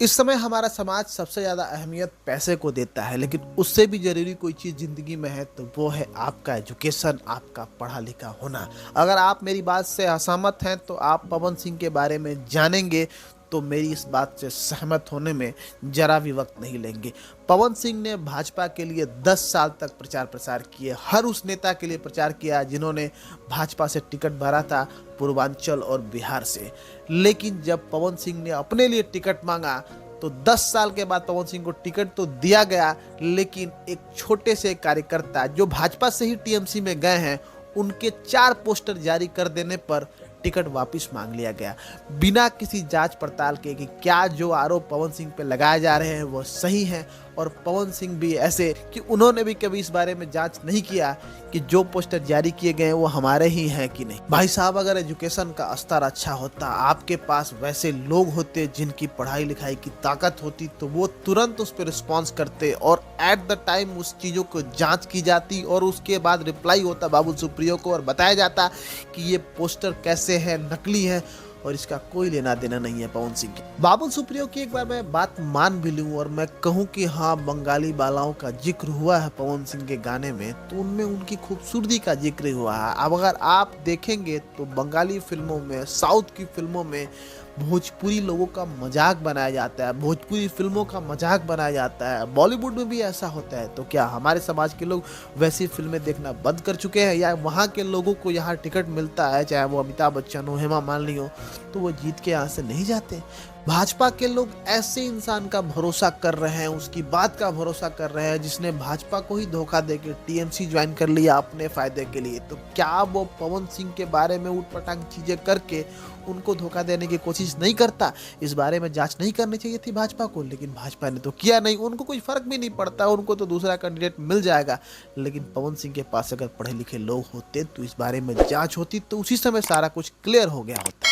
इस समय हमारा समाज सबसे ज़्यादा अहमियत पैसे को देता है, लेकिन उससे भी ज़रूरी कोई चीज़ ज़िंदगी में है तो वो है आपका एजुकेशन, आपका पढ़ा लिखा होना। अगर आप मेरी बात से असहमत हैं तो आप पवन सिंह के बारे में जानेंगे तो मेरी इस बात से सहमत होने में जरा भी वक्त नहीं लेंगे। पवन सिंह ने भाजपा के लिए 10 साल तक प्रचार प्रसार किए, हर उस नेता के लिए प्रचार किया जिन्होंने भाजपा से टिकट भरा था, पूर्वांचल और बिहार से। लेकिन जब पवन सिंह ने अपने लिए टिकट मांगा तो 10 साल के बाद पवन सिंह को टिकट तो दिया गया, लेकिन एक छोटे से कार्यकर्ता जो भाजपा से ही टीएमसी में गए हैं, उनके 4 पोस्टर जारी कर देने पर टिकट वापस मांग लिया गया, बिना किसी जांच पड़ताल के कि क्या जो आरोप पवन सिंह पे लगाए जा रहे हैं वो सही हैं। और पवन सिंह भी ऐसे कि उन्होंने भी कभी इस बारे में जांच नहीं किया कि जो पोस्टर जारी किए गए हैं वो हमारे ही हैं कि नहीं। भाई साहब, अगर एजुकेशन का स्तर अच्छा होता, आपके पास वैसे लोग होते जिनकी पढ़ाई लिखाई की ताकत होती, तो वो तुरंत उस पर रिस्पॉन्स करते और एट द टाइम उस चीज़ों को जांच की जाती और उसके बाद रिप्लाई होता बाबुल सुप्रियो को और बताया जाता कि ये पोस्टर कैसे है, नकली है और इसका कोई लेना देना नहीं है पवन सिंह की। बाबुल सुप्रियो की एक बार मैं बात मान भी लूं और मैं कहूं कि हाँ, बंगाली बालाओं का जिक्र हुआ है पवन सिंह के गाने में, तो उनमें उनकी खूबसूरती का जिक्र हुआ है। अब अगर आप देखेंगे तो बंगाली फिल्मों में, साउथ की फिल्मों में भोजपुरी लोगों का मजाक बनाया जाता है, भोजपुरी फिल्मों का मजाक बनाया जाता है, बॉलीवुड में भी ऐसा होता है। तो क्या हमारे समाज के लोग वैसी फिल्में देखना बंद कर चुके हैं, या वहाँ के लोगों को यहाँ टिकट मिलता है, चाहे वो अमिताभ बच्चन हो, हेमा मालिनी हो, तो वो जीत के यहाँ से नहीं जाते? भाजपा के लोग ऐसे इंसान का भरोसा कर रहे हैं, उसकी बात का भरोसा कर रहे हैं जिसने भाजपा को ही धोखा देके टीएमसी ज्वाइन कर लिया अपने फायदे के लिए। तो क्या वो पवन सिंह के बारे में उटपटांग चीजें करके उनको धोखा देने की कोशिश नहीं करता? इस बारे में जांच नहीं करनी चाहिए थी भाजपा को, लेकिन भाजपा ने तो किया नहीं। उनको कोई फर्क भी नहीं पड़ता, उनको तो दूसरा कैंडिडेट मिल जाएगा। लेकिन पवन सिंह के पास अगर पढ़े लिखे लोग होते तो इस बारे में जांच होती, तो उसी समय सारा कुछ क्लियर हो गया होता।